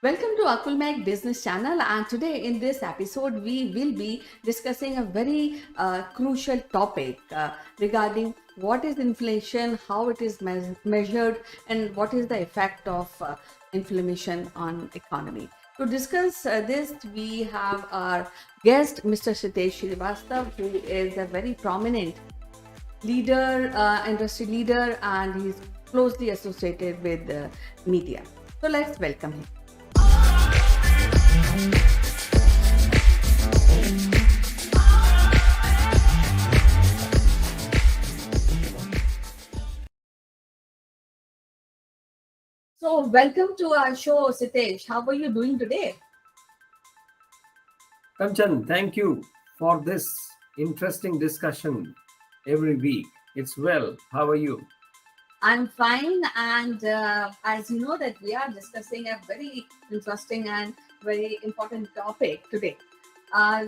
Welcome to Akulmek Business Channel, and today in this episode we will be discussing a very crucial topic regarding what is inflation, how it is measured, and what is the effect of inflation on economy. To discuss this, we have our guest, Mr. Srivastava, who is a very prominent leader, industry leader, and he's closely associated with the media. So let's welcome him. So, welcome to our show, Sitesh. How are you doing today? Kanchan, thank you for this interesting discussion every week. It's well. How are you? I'm fine, and as you know, that we are discussing a very interesting and very important topic today,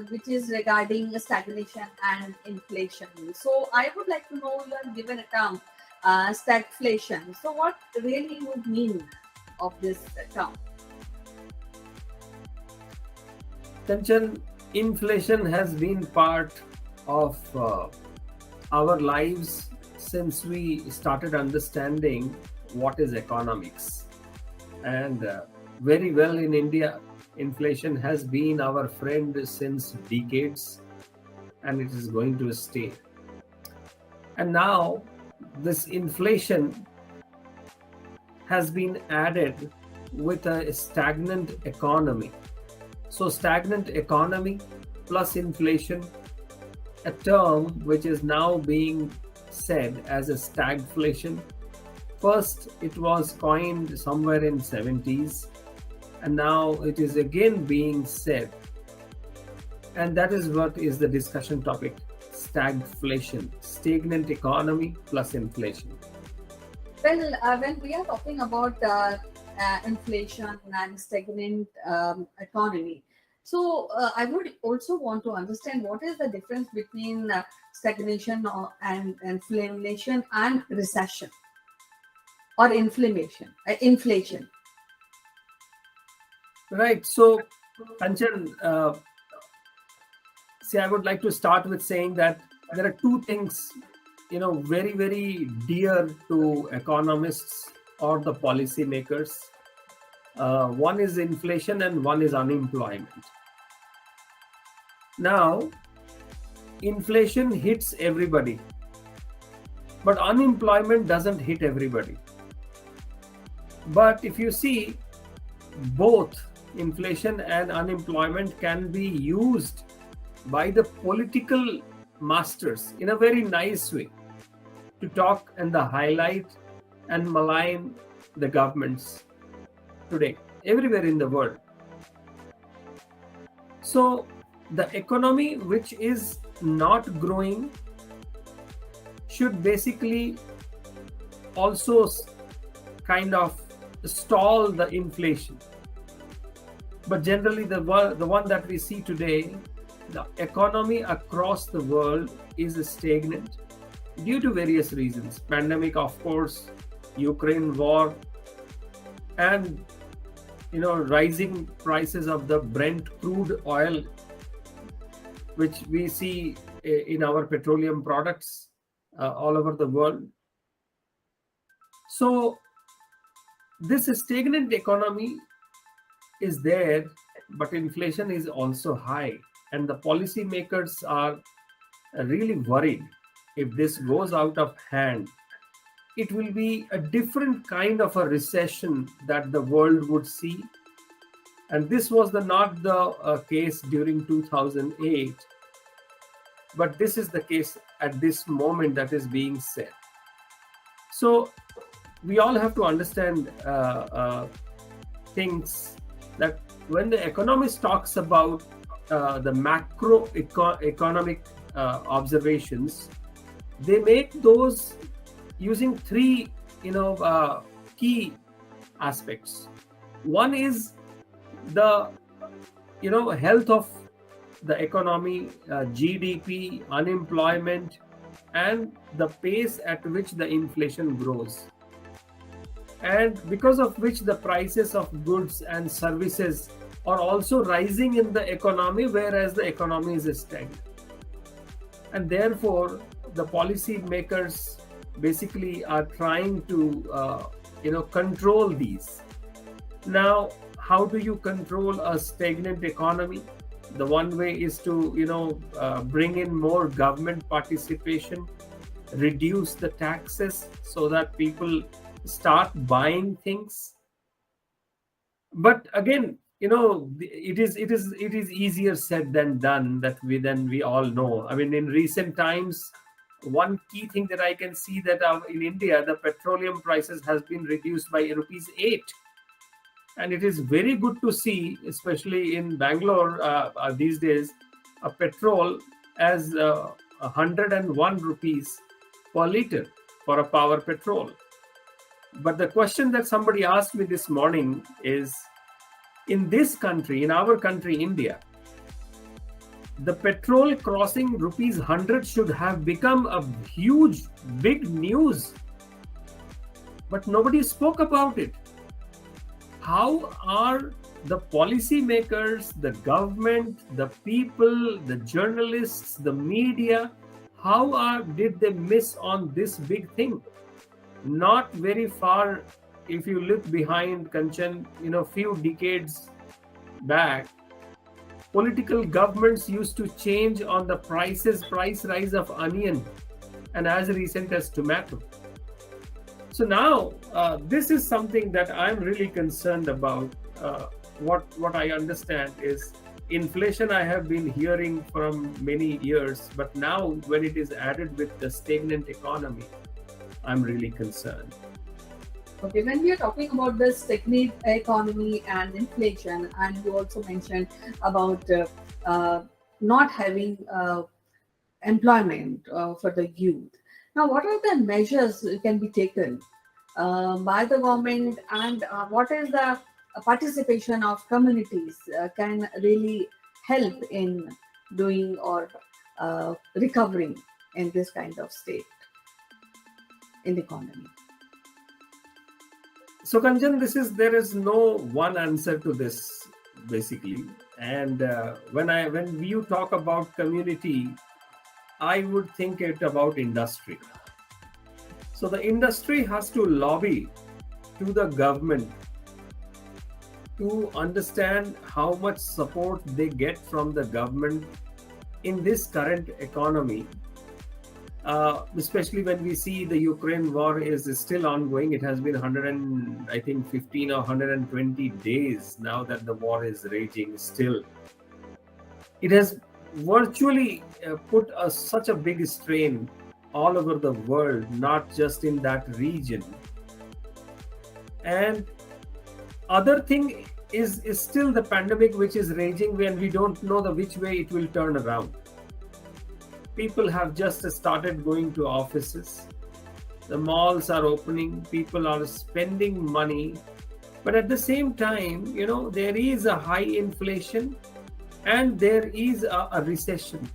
which is regarding stagnation and inflation. So, I would like to know you have given a term, stagflation. So, what really you mean of this term? Kanchan, inflation has been part of our lives since we started understanding what is economics. And very well in India, inflation has been our friend since decades and it is going to stay. And now, this inflation has been added with a stagnant economy. So, stagnant economy plus inflation, a term which is now being said as a stagflation. First, it was coined somewhere in 70s, and now it is again being said. And that is what is the discussion topic: stagflation, stagnant economy plus inflation. Well, when we are talking about inflation and stagnant economy, so I would also want to understand what is the difference between stagnation and inflation and recession or inflation. Right. So, Kanchan, see, I would like to start with saying that there are two things, very, very dear to economists or the policymakers. One is inflation and one is unemployment. Now, inflation hits everybody, but unemployment doesn't hit everybody. But if you see, both inflation and unemployment can be used by the political masters in a very nice way to talk and the highlight and malign the governments today everywhere in the world. So the economy which is not growing should basically also kind of stall the inflation. But generally the one that we see today, the economy across the world is stagnant due to various reasons. Pandemic, of course, Ukraine war, and rising prices of the Brent crude oil, which we see in our petroleum products all over the world. So this stagnant economy is there, but inflation is also high, and the policymakers are really worried. If this goes out of hand, it will be a different kind of a recession that the world would see. And this was not the case during 2008, but this is the case at this moment that is being said. So we all have to understand things that when the economist talks about the macro economic observations, they make those using three key aspects. One is the health of the economy, GDP, unemployment, and the pace at which the inflation grows. and because of which the prices of goods and services are also rising in the economy, whereas the economy is stagnant. And therefore, the policy makers basically are trying to, control these. Now, how do you control a stagnant economy? The one way is to, bring in more government participation, reduce the taxes so that people start buying things. But again, it is easier said than done, that we all know. I mean, in recent times, one key thing that I can see, that in India, the petroleum prices has been reduced by rupees 8. And it is very good to see, especially in Bangalore these days, a petrol as 101 rupees per liter for a power petrol. But the question that somebody asked me this morning is, in this country, in our country, India, the petrol crossing rupees 100 should have become a huge, big news. But nobody spoke about it. How are the policymakers, the government, the people, the journalists, the media, did they miss on this big thing? Not very far, if you look behind, Kanchan, few decades back, political governments used to change on the price rise of onion, and as recent as tomato. So now, this is something that I'm really concerned about. What I understand is inflation I have been hearing from many years, but now when it is added with the stagnant economy, I'm really concerned. Okay, when we are talking about the stagnant economy and inflation, and you also mentioned about not having employment for the youth. Now, what are the measures can be taken by the government, and what is the participation of communities can really help in doing or recovering in this kind of state in the economy? So, Kanchan, there is no one answer to this, basically. And when you talk about community, I would think it about industry. So the industry has to lobby to the government to understand how much support they get from the government in this current economy. Especially when we see the Ukraine war is still ongoing. It has been 15 or 120 days now that the war is raging still. It has virtually put such a big strain all over the world, not just in that region. And other thing is still the pandemic, which is raging, when we don't know which way it will turn around. People have just started going to offices. The malls are opening. People are spending money. But at the same time, there is a high inflation and there is a recession,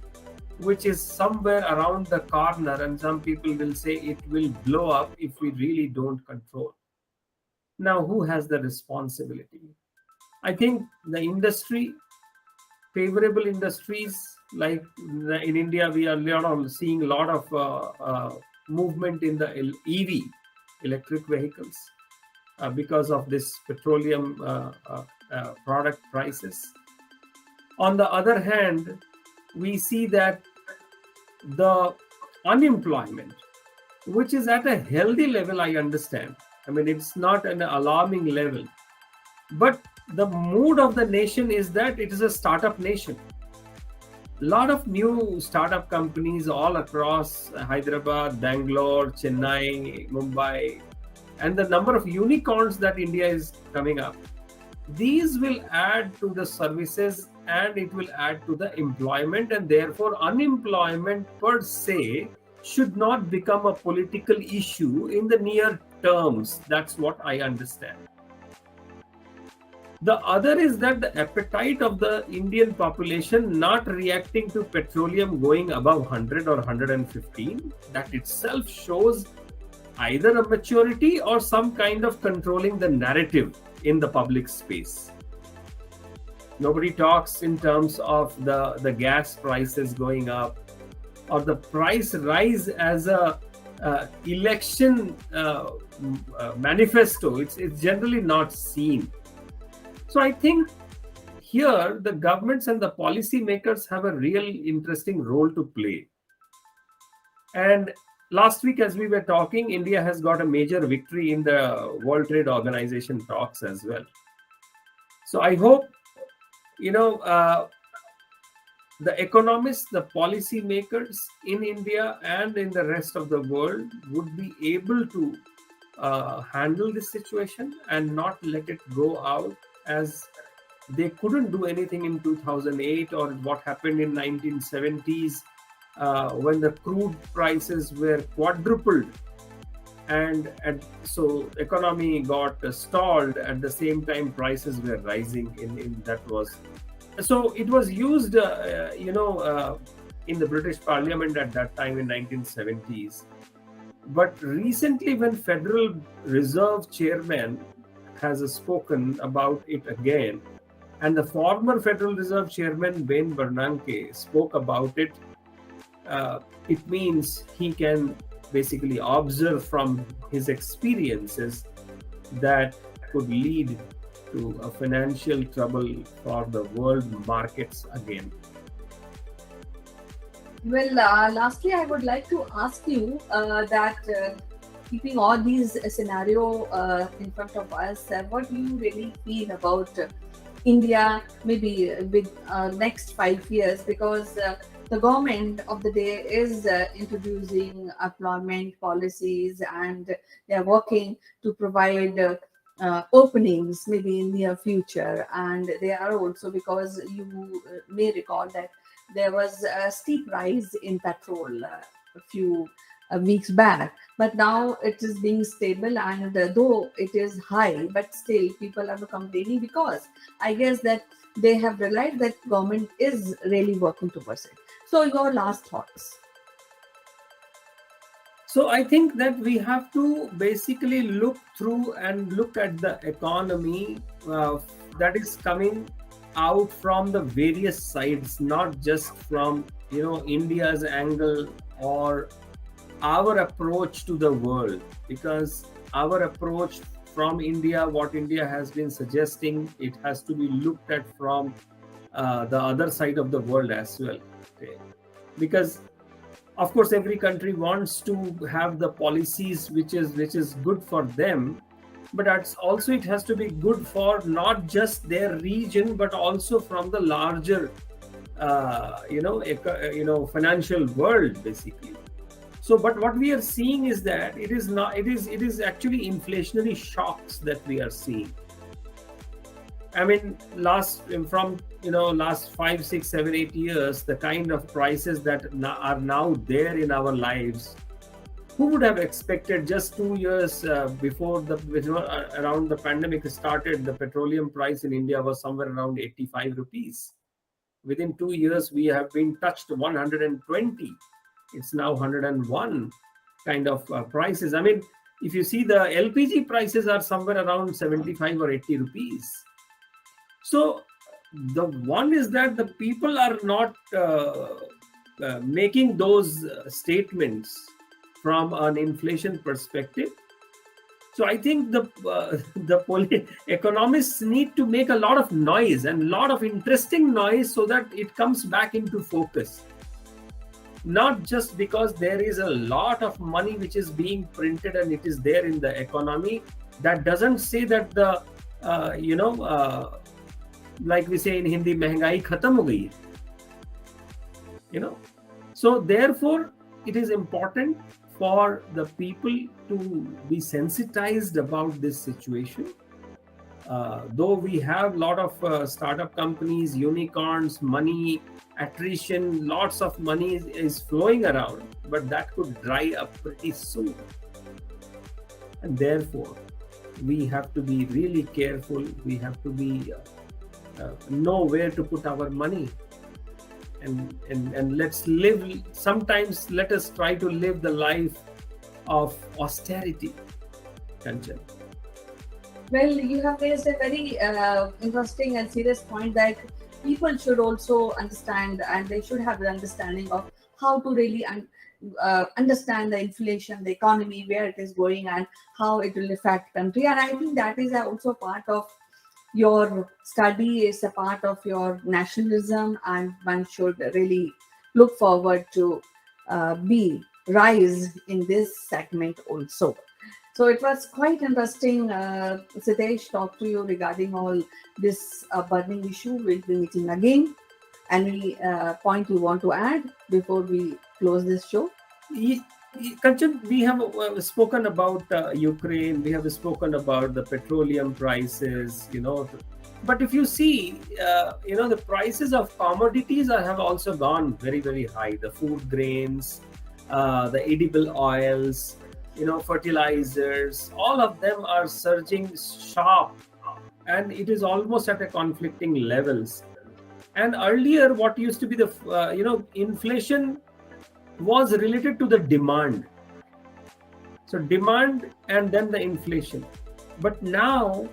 which is somewhere around the corner. And some people will say it will blow up if we really don't control. Now, who has the responsibility? I think the industry, favorable industries, like in India, we are seeing a lot of movement in the EV, electric vehicles, because of this petroleum product prices. On the other hand, we see that the unemployment, which is at a healthy level, I understand. I mean, it's not an alarming level. But the mood of the nation is that it is a startup nation. A lot of new startup companies all across Hyderabad, Bangalore, Chennai, Mumbai, and the number of unicorns that India is coming up. These will add to the services and it will add to the employment, and therefore unemployment per se should not become a political issue in the near terms. That's what I understand. The other is that the appetite of the Indian population not reacting to petroleum going above 100 or 115, that itself shows either a maturity or some kind of controlling the narrative in the public space. Nobody talks in terms of the gas prices going up or the price rise as a election manifesto. It's generally not seen. So I think here the governments and the policymakers have a real interesting role to play. And last week, as we were talking, India has got a major victory in the World Trade Organization talks as well. So I hope, the economists, the policymakers in India and in the rest of the world would be able to handle this situation and not let it go out as they couldn't do anything in 2008 or what happened in 1970s when the crude prices were quadrupled, and so economy got stalled. At the same time, prices were rising. So it was used, in the British Parliament at that time in 1970s. But recently, when Federal Reserve Chairman has spoken about it again, and the former Federal Reserve Chairman Ben Bernanke spoke about it, it means he can basically observe from his experiences that could lead to a financial trouble for the world markets again. Well, lastly, I would like to ask you that keeping all these scenario in front of us, what do you really feel about India maybe with next 5 years? Because the government of the day is introducing employment policies, and they are working to provide openings maybe in near future. And they are also, because you may recall that there was a steep rise in petrol a few weeks back, but now it is being stable, and though it is high, but still people are complaining, because I guess that they have realized that government is really working towards it. So your last thoughts? So I think that we have to basically look through and look at the economy that is coming out from the various sides, not just from India's angle or our approach to the world. Because our approach from India, what India has been suggesting, it has to be looked at from the other side of the world as well. Okay? Because of course every country wants to have the policies which is good for them, but it has to be good for not just their region, but also from the larger financial world basically. So but what we are seeing is that it is actually inflationary shocks that we are seeing. I mean, last 5, 6, 7, 8 years, the kind of prices that are now there in our lives, who would have expected just 2 years before around the pandemic started, the petroleum price in India was somewhere around 85 rupees. Within 2 years, we have been touched 120. It's now 101 kind of prices. I mean, if you see, the LPG prices are somewhere around 75 or 80 rupees. So the one is that the people are not making those statements from an inflation perspective. So I think the economists need to make a lot of noise, and a lot of interesting noise, so that it comes back into focus. Not just because there is a lot of money which is being printed and it is there in the economy. That doesn't say that the like we say in Hindi, महंगाई खत्म हो गई है. So therefore it is important for the people to be sensitized about this situation. Though we have a lot of startup companies, unicorns, money, attrition, lots of money is flowing around, but that could dry up pretty soon. And therefore, we have to be really careful. We have to be know where to put our money. And let's live. Sometimes let us try to live the life of austerity, Kanchan. Well, you have raised a very interesting and serious point that people should also understand, and they should have the understanding of how to really understand the inflation, the economy, where it is going, and how it will affect country. And I think that is also part of your study, is a part of your nationalism, and one should really look forward to be rise in this segment also. So it was quite interesting, Sitesh, talk to you regarding all this burning issue. We'll be meeting again. Any point you want to add before we close this show? Kanchan, we have spoken about Ukraine, we have spoken about the petroleum prices, but if you see, the prices of commodities have also gone very, very high. The food grains, the edible oils, fertilizers, all of them are surging sharp, and it is almost at a conflicting levels. And earlier, what used to be the, inflation was related to the demand. So demand and then the inflation. But now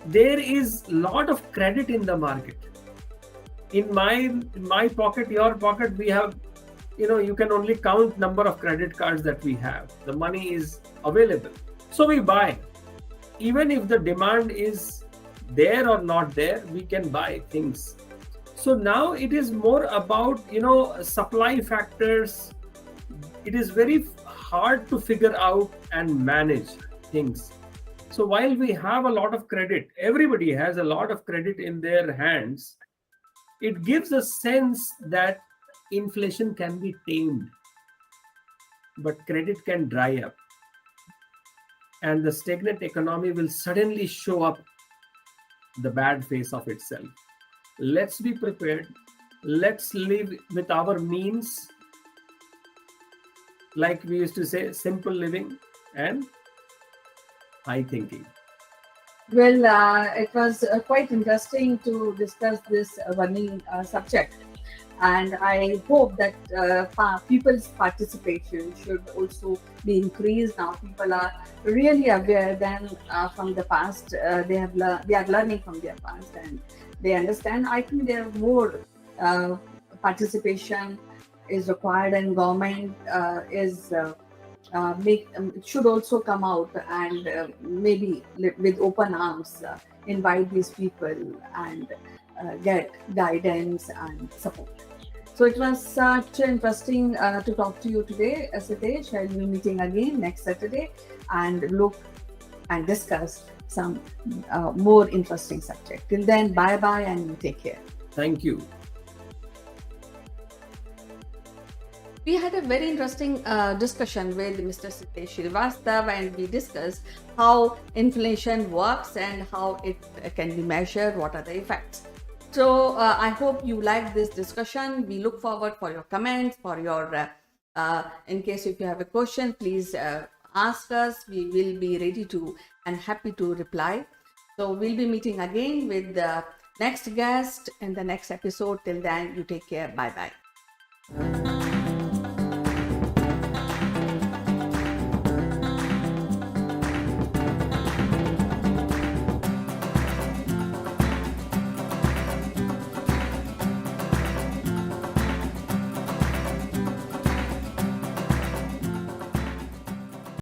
there is a lot of credit in the market. In my pocket, your pocket, we have, you can only count number of credit cards that we have. The money is available. So we buy. Even if the demand is there or not there, we can buy things. So now it is more about, supply factors. It is very hard to figure out and manage things. So while we have a lot of credit, everybody has a lot of credit in their hands, it gives a sense that inflation can be tamed, but credit can dry up. And the stagnant economy will suddenly show up the bad face of itself. Let's be prepared. Let's live with our means. Like we used to say, simple living and high thinking. Well, it was quite interesting to discuss this burning subject, and I hope that people's participation should also be increased. Now, people are really aware than from the past. They are learning from their past, and they understand. I think there are more participation is required, and government is. Should also come out and maybe with open arms invite these people and get guidance and support. So it was such interesting to talk to you today, Sitesh. I'll be meeting again next Saturday and look and discuss some more interesting subject. Till then, bye bye and take care. Thank you. We had a very interesting discussion with Mr. Srivastava, and we discussed how inflation works and how it can be measured, what are the effects. So I hope you like this discussion. We look forward for your comments, for your, in case if you have a question, please ask us. We will be ready to and happy to reply. So we'll be meeting again with the next guest in the next episode. Till then, you take care. Bye-bye.